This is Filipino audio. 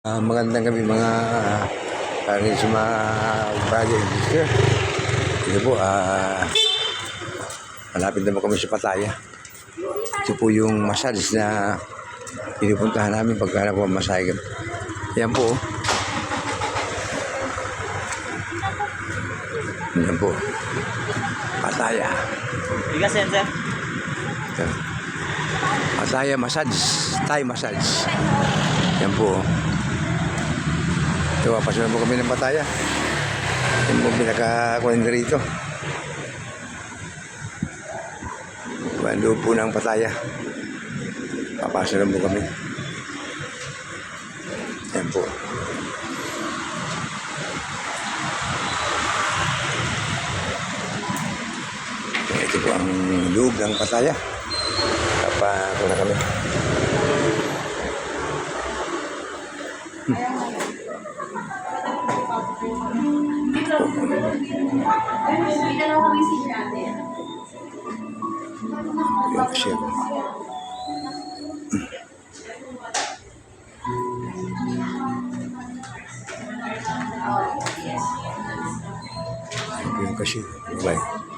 Magandang gabi mga parents, mga brother and sister. Ito po, malapit na po kami sa Pattaya. Ito po yung massage na pinupuntahan namin pagka na po masahe. Yan po. Yan po. Pattaya. Bigas yan, sir. Ito. Pattaya massage. Thai massage. Yan po. Ito, pasunod po kami ng Pattaya. Yan po pinaka-kunin rito. Bando po ng Pattaya. Papasunod po kami. Yan po. Ito po ang loob ng Pattaya. Papasunod na kami. Share. Yung kasi, bye.